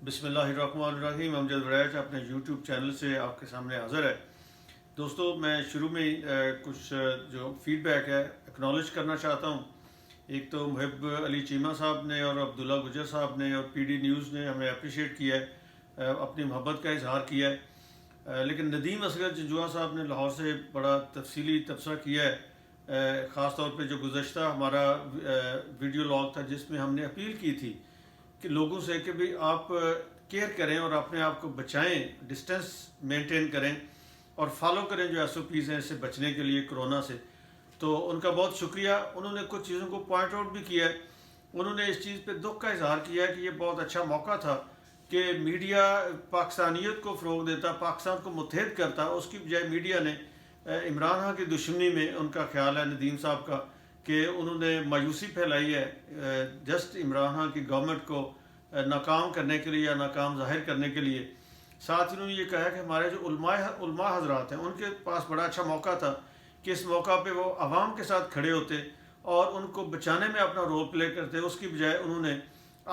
بسم اللہ الرحمن الرحیم. امجد وریچ اپنے یوٹیوب چینل سے آپ کے سامنے حاضر ہے. دوستو میں شروع میں کچھ جو فیڈ بیک ہے اکنالج کرنا چاہتا ہوں. ایک تو محب علی چیمہ صاحب نے اور عبداللہ گجر صاحب نے اور پی ڈی نیوز نے ہمیں اپریشیٹ کیا ہے, اپنی محبت کا اظہار کیا ہے. لیکن ندیم اصغر جنجوعہ صاحب نے لاہور سے بڑا تفصیلی تبصرہ کیا ہے, خاص طور پہ جو گزشتہ ہمارا ویڈیو لاگ تھا جس میں ہم نے اپیل کی تھی کہ لوگوں سے کہ بھی آپ کیئر کریں اور اپنے آپ کو بچائیں, ڈسٹینس مینٹین کریں اور فالو کریں جو ایس او پیز ہیں اس سے بچنے کے لیے کرونا سے. تو ان کا بہت شکریہ. انہوں نے کچھ چیزوں کو پوائنٹ آؤٹ بھی کیا ہے. انہوں نے اس چیز پہ دکھ کا اظہار کیا ہے کہ یہ بہت اچھا موقع تھا کہ میڈیا پاکستانیت کو فروغ دیتا, پاکستان کو متحد کرتا. اس کی بجائے میڈیا نے عمران خان کی دشمنی میں, ان کا خیال ہے ندیم صاحب کا, کہ انہوں نے مایوسی پھیلائی ہے جسٹ عمران خان کی گورنمنٹ کو ناکام کرنے کے لیے یا ناکام ظاہر کرنے کے لیے. ساتھ انہوں نے یہ کہا کہ ہمارے جو علماء حضرات ہیں ان کے پاس بڑا اچھا موقع تھا کہ اس موقع پہ وہ عوام کے ساتھ کھڑے ہوتے اور ان کو بچانے میں اپنا رول پلے کرتے. اس کی بجائے انہوں نے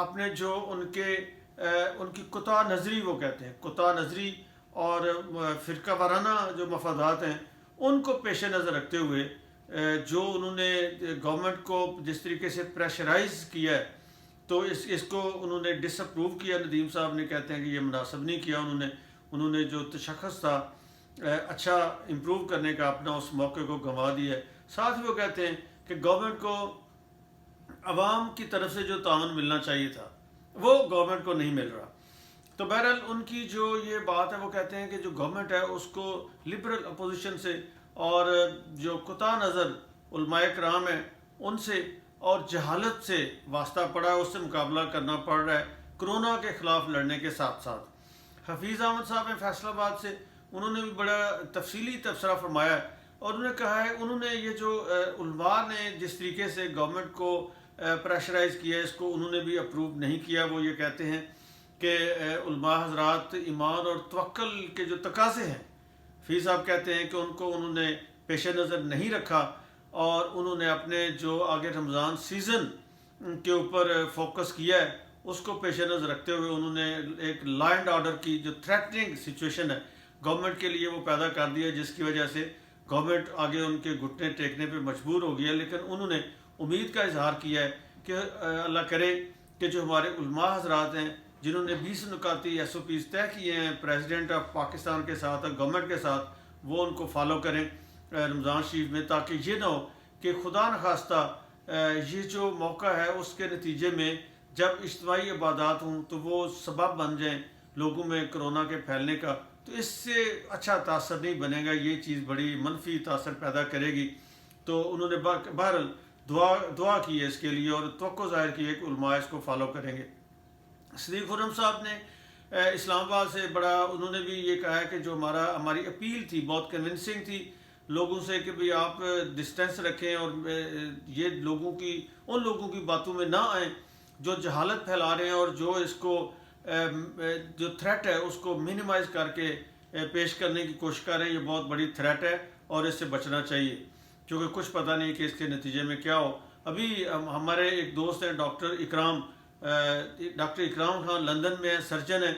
اپنے جو ان کی قطع نظری, وہ کہتے ہیں قطع نظری اور فرقہ وارانہ جو مفادات ہیں ان کو پیش نظر رکھتے ہوئے جو انہوں نے گورنمنٹ کو جس طریقے سے پریشرائز کیا ہے, تو اس کو انہوں نے ڈس اپروو کیا. ندیم صاحب نے کہتے ہیں کہ یہ مناسب نہیں کیا انہوں نے جو تشخص تھا اچھا امپروو کرنے کا اپنا اس موقع کو گنوا دیا ہے. ساتھ ہی وہ کہتے ہیں کہ گورنمنٹ کو عوام کی طرف سے جو تعاون ملنا چاہیے تھا وہ گورنمنٹ کو نہیں مل رہا. تو بہرحال ان کی جو یہ بات ہے وہ کہتے ہیں کہ جو گورنمنٹ ہے اس کو لبرل اپوزیشن سے اور جو قطع نظر علماء کرام ہیں ان سے اور جہالت سے واسطہ پڑا ہے, اس سے مقابلہ کرنا پڑ رہا ہے کرونا کے خلاف لڑنے کے ساتھ ساتھ. حفیظ احمد صاحب ہیں فیصل آباد سے, انہوں نے بھی بڑا تفصیلی تبصرہ فرمایا ہے اور انہوں نے کہا ہے انہوں نے یہ جو علماء نے جس طریقے سے گورنمنٹ کو پریشرائز کیا ہے اس کو انہوں نے بھی اپروو نہیں کیا. وہ یہ کہتے ہیں کہ علماء حضرات ایمان اور توکل کے جو تقاضے ہیں, حفیظ صاحب کہتے ہیں کہ ان کو انہوں نے پیش نظر نہیں رکھا اور انہوں نے اپنے جو آگے رمضان سیزن کے اوپر فوکس کیا ہے اس کو پیش نظر رکھتے ہوئے انہوں نے ایک لا اینڈ آرڈر کی جو تھریٹننگ سچویشن ہے گورنمنٹ کے لیے وہ پیدا کر دیا, جس کی وجہ سے گورنمنٹ آگے ان کے گھٹنے ٹیکنے پہ مجبور ہو گیا. لیکن انہوں نے امید کا اظہار کیا ہے کہ اللہ کرے کہ جو ہمارے علماء حضرات ہیں جنہوں نے 20 نکاتی ایس او پیز طے کیے ہیں پریزیڈنٹ آف پاکستان کے ساتھ اور گورنمنٹ کے ساتھ, وہ ان کو فالو کریں رمضان شریف میں, تاکہ یہ نہ ہو کہ خدا نخواستہ یہ جو موقع ہے اس کے نتیجے میں جب اجتماعی عبادات ہوں تو وہ سبب بن جائیں لوگوں میں کرونا کے پھیلنے کا, تو اس سے اچھا تاثر نہیں بنے گا, یہ چیز بڑی منفی تاثر پیدا کرے گی. تو انہوں نے بہرحال دعا کی ہے اس کے لیے اور توقع ظاہر کی ہے کہ علماء اس کو فالو کریں گے. صدیق خرم صاحب نے اسلام آباد سے بڑا انہوں نے بھی یہ کہا ہے کہ جو ہماری اپیل تھی بہت کنونسنگ تھی لوگوں سے کہ بھی آپ ڈسٹینس رکھیں اور یہ ان لوگوں کی باتوں میں نہ آئیں جو جہالت پھیلا رہے ہیں اور جو اس کو جو تھریٹ ہے اس کو منیمائز کر کے پیش کرنے کی کوشش کر رہے ہیں. یہ بہت بڑی تھریٹ ہے اور اس سے بچنا چاہیے کیونکہ کچھ پتہ نہیں کہ اس کے نتیجے میں کیا ہو. ابھی ہمارے ایک دوست ہیں ڈاکٹر اکرام خان لندن میں ہیں, سرجن ہیں.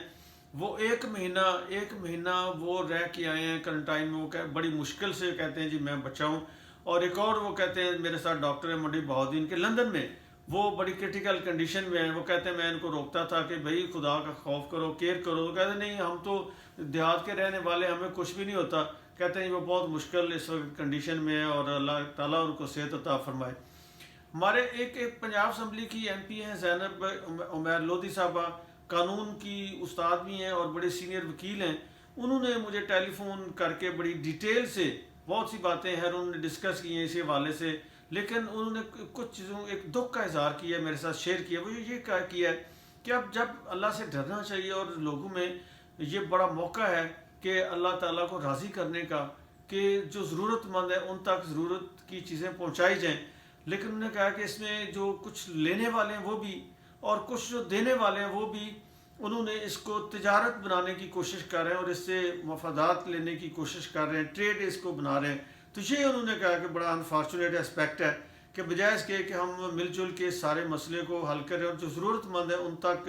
وہ ایک مہینہ وہ رہ کے آئے ہیں کرنٹائن میں. وہ بڑی مشکل سے کہتے ہیں جی میں بچا ہوں. اور ایک اور وہ کہتے ہیں میرے ساتھ ڈاکٹر ہیں منڈی بہاؤدین کے لندن میں, وہ بڑی کرٹیکل کنڈیشن میں ہیں. وہ کہتے ہیں میں ان کو روکتا تھا کہ بھائی خدا کا خوف کرو, کیئر کرو. وہ کہتے ہیں نہیں ہم تو دیہات کے رہنے والے, ہمیں کچھ بھی نہیں ہوتا. کہتے ہیں وہ بہت مشکل اس وقت کنڈیشن میں ہے اور اللہ تعالیٰ ان کو صحت عطا فرمائے. ہمارے ایک پنجاب اسمبلی کی ایم پی ہیں زینب عمیر لودھی صاحبہ, قانون کی استاد بھی ہیں اور بڑے سینئر وکیل ہیں. انہوں نے مجھے ٹیلی فون کر کے بڑی ڈیٹیل سے بہت سی باتیں ہیں انہوں نے ڈسکس کی ہیں اسی حوالے سے. لیکن انہوں نے کچھ چیزوں ایک دکھ کا اظہار کیا میرے ساتھ شیئر کیا. وہ یہ کیا ہے کہ اب جب اللہ سے ڈرنا چاہیے اور لوگوں میں یہ بڑا موقع ہے کہ اللہ تعالیٰ کو راضی کرنے کا کہ جو ضرورت مند ہے ان تک ضرورت کی چیزیں پہنچائی جائیں. لیکن انہوں نے کہا کہ اس میں جو کچھ لینے والے ہیں وہ بھی اور کچھ جو دینے والے ہیں وہ بھی انہوں نے اس کو تجارت بنانے کی کوشش کر رہے ہیں اور اس سے مفادات لینے کی کوشش کر رہے ہیں, ٹریڈ اس کو بنا رہے ہیں. تو یہ انہوں نے کہا کہ بڑا انفارچونیٹ اسپیکٹ ہے کہ بجائے اس کے کہ ہم مل جل کے سارے مسئلے کو حل کریں اور جو ضرورت مند ہے ان تک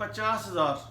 50,000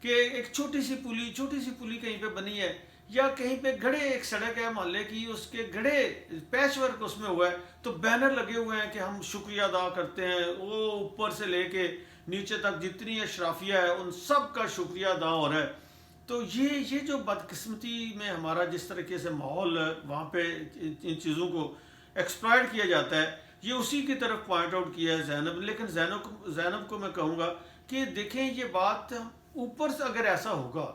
کہ ایک چھوٹی سی پلی کہیں پہ بنی ہے، یا کہیں پہ گھڑے، ایک سڑک ہے محلے کی، اس کے گھڑے پیچ ورک اس میں ہوا ہے، تو بینر لگے ہوئے ہیں کہ ہم شکریہ ادا کرتے ہیں، وہ اوپر سے لے کے نیچے تک جتنی اشرافیہ ہے ان سب کا شکریہ ادا ہو رہا ہے۔ تو یہ جو بدقسمتی میں ہمارا جس طریقے سے ماحول وہاں پہ ان چیزوں کو ایکسپلائٹ کیا جاتا ہے، یہ اسی کی طرف پوائنٹ آؤٹ کیا ہے زینب۔ لیکن زینب کو میں کہوں گا کہ دیکھیں یہ بات اوپر سے اگر ایسا ہوگا،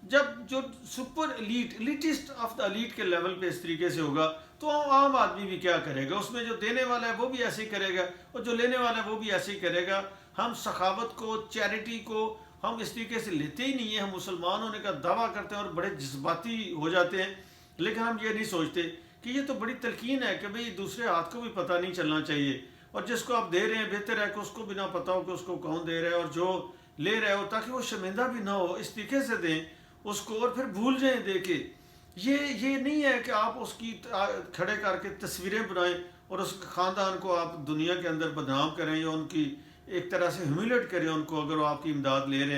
جب جو super elitist of the elite کے لیول پہ اس طریقے سے ہوگا، تو عام آدمی بھی کیا کرے گا؟ اس میں جو دینے والا ہے وہ بھی ایسے ہی کرے گا، اور جو لینے والا ہے وہ بھی ایسے ہی کرے گا۔ ہم سخاوت کو، چیریٹی کو ہم اس طریقے سے لیتے ہی نہیں ہیں۔ ہم مسلمان ہونے کا دعویٰ کرتے ہیں اور بڑے جذباتی ہو جاتے ہیں، لیکن ہم یہ نہیں سوچتے کہ یہ تو بڑی تلقین ہے کہ بھئی دوسرے ہاتھ کو بھی پتہ نہیں چلنا چاہیے، اور جس کو آپ دے رہے ہیں بہتر ہے کہ اس کو بھی نہ پتہ ہو کہ اس کو کون دے رہا ہے، اور جو لے رہے ہو تاکہ وہ شرمندہ بھی نہ ہو، اس طریقے سے دیں اس کو، اور پھر بھول جائیں دے کے۔ یہ نہیں ہے کہ آپ اس کی کھڑے کر کے تصویریں بنائیں اور اس خاندان کو آپ دنیا کے اندر بدنام کریں، یا ان کی ایک طرح سے ہیومیلیٹ کریں ان کو، اگر وہ آپ کی امداد لے رہے ہیں۔